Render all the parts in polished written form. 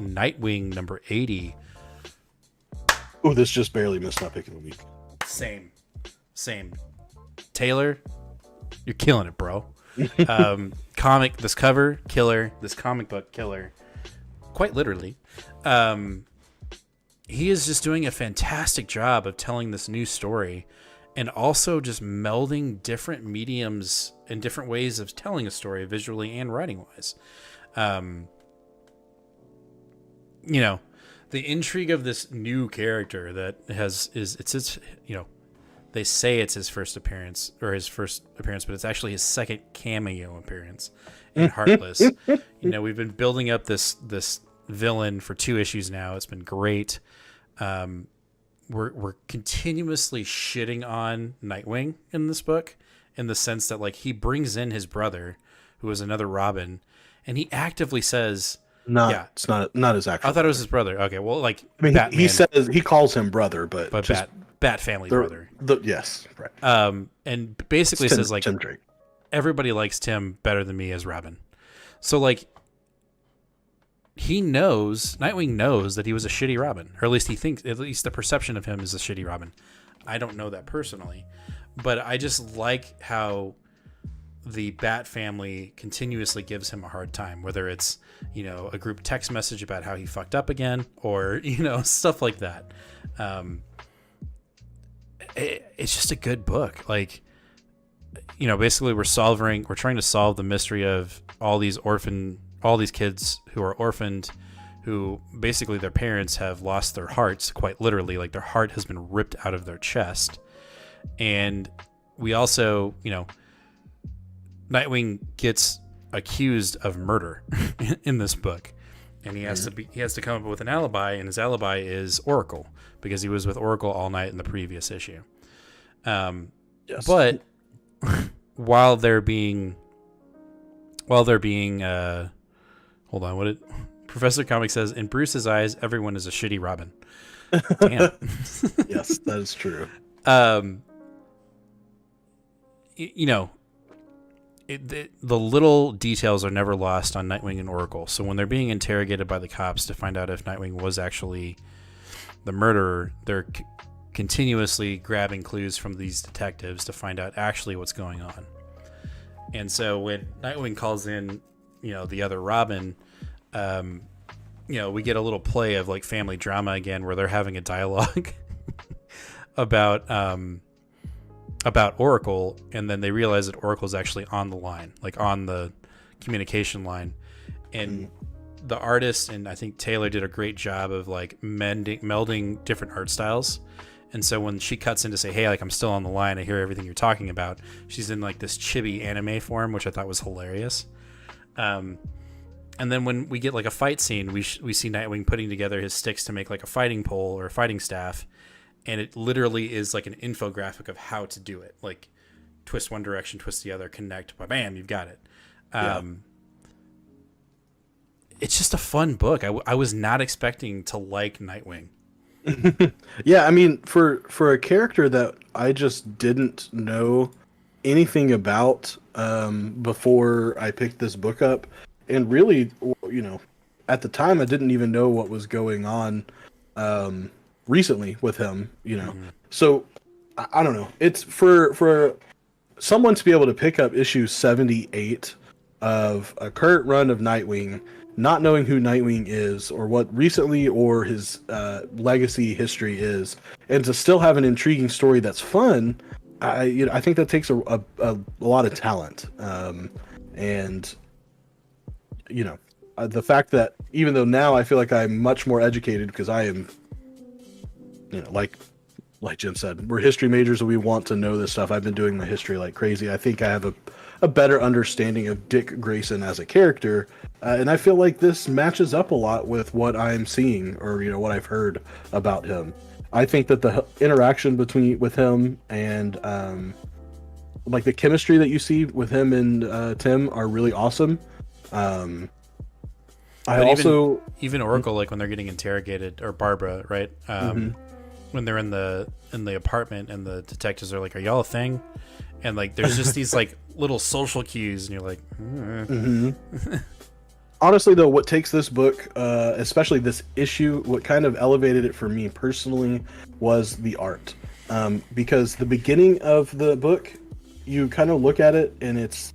Nightwing number 80. Oh, this just barely missed my pick of the week. Same. Taylor, you're killing it, bro. This cover, killer. This comic book, killer. Quite literally. He is just doing a fantastic job of telling this new story and also just melding different mediums and different ways of telling a story visually and writing wise. The intrigue of this new character that they say it's his first appearance, but it's actually his second cameo appearance in Heartless. We've been building up this villain for 2 issues now. It's been great. We're continuously shitting on Nightwing in this book, in the sense that like he brings in his brother, who is another Robin, and he actively says, it's not his actual. I thought it was his brother. Okay, well, like I mean, Batman, he says he calls him brother, but Bat family brother. Yes, right. And basically says like Tim Drake. Everybody likes Tim better than me as Robin. So like Nightwing knows that he was a shitty Robin, or at least the perception of him is a shitty Robin. I don't know that personally, but I just like how the Bat family continuously gives him a hard time, whether it's, a group text message about how he fucked up again, or, stuff like that. It's just a good book. Like, basically we're trying to solve the mystery of all these kids who are orphaned, who basically their parents have lost their hearts, quite literally, like their heart has been ripped out of their chest. And we also, Nightwing gets accused of murder in this book, and he has to come up with an alibi, and his alibi is Oracle, because he was with Oracle all night in the previous issue. Yes. But while they're being hold on, Professor Comic says, in Bruce's eyes, everyone is a shitty Robin. Damn. Yes, that is true. The little details are never lost on Nightwing and Oracle. So when they're being interrogated by the cops to find out if Nightwing was actually the murderer, they're continuously grabbing clues from these detectives to find out actually what's going on. And so when Nightwing calls in, the other Robin, we get a little play of like family drama again, where they're having a dialogue about Oracle, and then they realize that Oracle's actually on the line, like on the communication line. And the artist, and I think Taylor did a great job of like melding different art styles. And so when she cuts in to say, hey, like I'm still on the line, I hear everything you're talking about, she's in like this chibi anime form, which I thought was hilarious. And then when we get like a fight scene, we see Nightwing putting together his sticks to make like a fighting pole or a fighting staff. And it literally is like an infographic of how to do it. Like twist one direction, twist the other, connect, bam, you've got it. It's just a fun book. I was not expecting to like Nightwing. Yeah, I mean, for a character that I just didn't know anything about before I picked this book up, and really, at the time I didn't even know what was going on recently with him, So I don't know. It's for someone to be able to pick up issue 78 of a current run of Nightwing, not knowing who Nightwing is or what recently or his legacy history is, and to still have an intriguing story that's fun. I think that takes a lot of talent, and the fact that even though now I feel like I'm much more educated because I am, like Jim said, we're history majors and we want to know this stuff. I've been doing my history like crazy. I think I have a better understanding of Dick Grayson as a character, and I feel like this matches up a lot with what I'm seeing or what I've heard about him. I think that the interaction with him and like the chemistry that you see with him and Tim are really awesome. Even Oracle, like when they're getting interrogated, or Barbara, right? When they're in the apartment and the detectives are like, "Are y'all a thing?" And like, there's just these like little social cues, and you're like, honestly, though, what takes this book, especially this issue, what kind of elevated it for me personally was the art. Because the beginning of the book, you kind of look at it and it's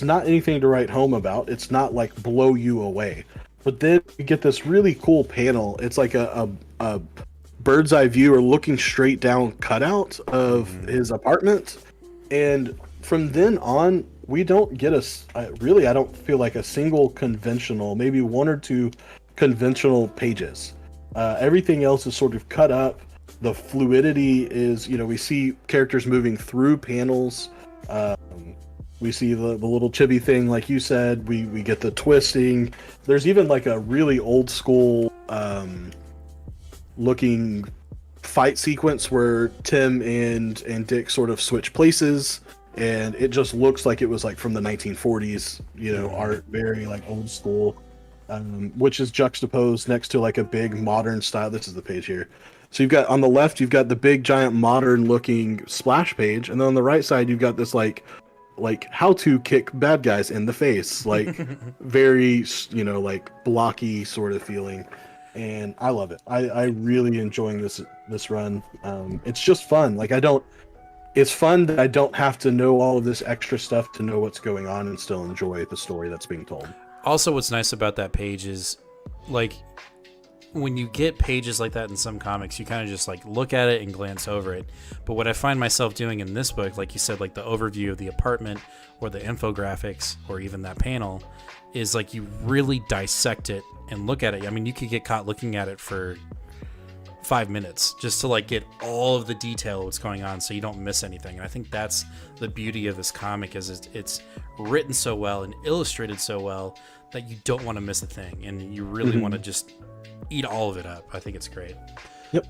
not anything to write home about. It's not like blow you away. But then you get this really cool panel. It's like a bird's eye view or looking straight down cutout of his apartment. And from then on, we don't get I don't feel like a single conventional, maybe one or two conventional pages. Everything else is sort of cut up. The fluidity is, we see characters moving through panels. We see the little chibi thing, like you said. We get the twisting. There's even like a really old school looking fight sequence where Tim and Dick sort of switch places, and it just looks like it was like from the 1940s, art, very like old school, which is juxtaposed next to like a big modern style. This is the page here. So you've got on the left, you've got the big giant modern looking splash page, and then on the right side, you've got this like how to kick bad guys in the face, like very, like blocky sort of feeling. And I love it. I really enjoying this run. It's just fun. Like it's fun that I don't have to know all of this extra stuff to know what's going on and still enjoy the story that's being told. Also, what's nice about that page is, like, when you get pages like that in some comics, you kind of just like look at it and glance over it. But what I find myself doing in this book, like you said, like the overview of the apartment or the infographics or even that panel, is like you really dissect it and look at it. I mean, you could get caught looking at it for 5 minutes just to like get all of the detail of what's going on so you don't miss anything. And I think that's the beauty of this comic, is it's written so well and illustrated so well that you don't want to miss a thing, and you really want to just eat all of it up. I think it's great. Yep.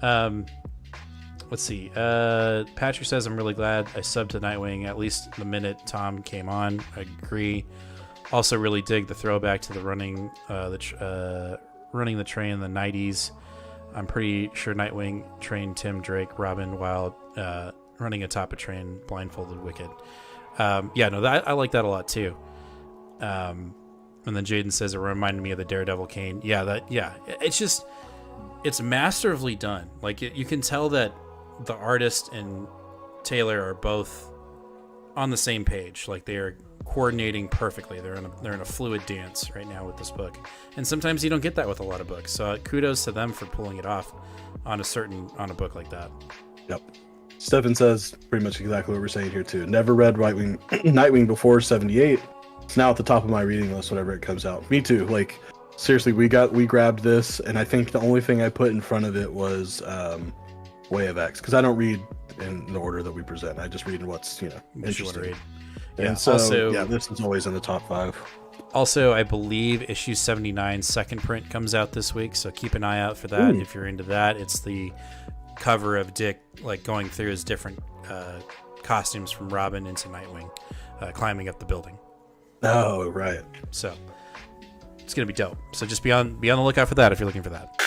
Let's see. Patrick says, I'm really glad I subbed to Nightwing at least the minute Tom came on. I agree. Also really dig the throwback to the running the train in the 90s. I'm pretty sure Nightwing trained Tim Drake Robin while running atop a train blindfolded Wicked. I like that a lot too. And then Jaden says it reminded me of the Daredevil cane. It's masterfully done. Like you can tell that the artist and Taylor are both on the same page. Like they are coordinating perfectly. They're in a fluid dance right now with this book. And sometimes you don't get that with a lot of books. So kudos to them for pulling it off on a book like that. Yep. Stefan says pretty much exactly what we're saying here too. Never read Nightwing before 78. It's now at the top of my reading list whenever it comes out. Me too. Like seriously, we grabbed this, and I think the only thing I put in front of it was Way of X, because I don't read in the order that we present. I just read in what's interesting. And so also, this is always in the top 5. Also, I believe issue 79 second print comes out this week, so keep an eye out for that. If you're into that. It's the cover of Dick like going through his different costumes from Robin into Nightwing, climbing up the building. Oh, right. So it's gonna be dope. So just be on the lookout for that if you're looking for that.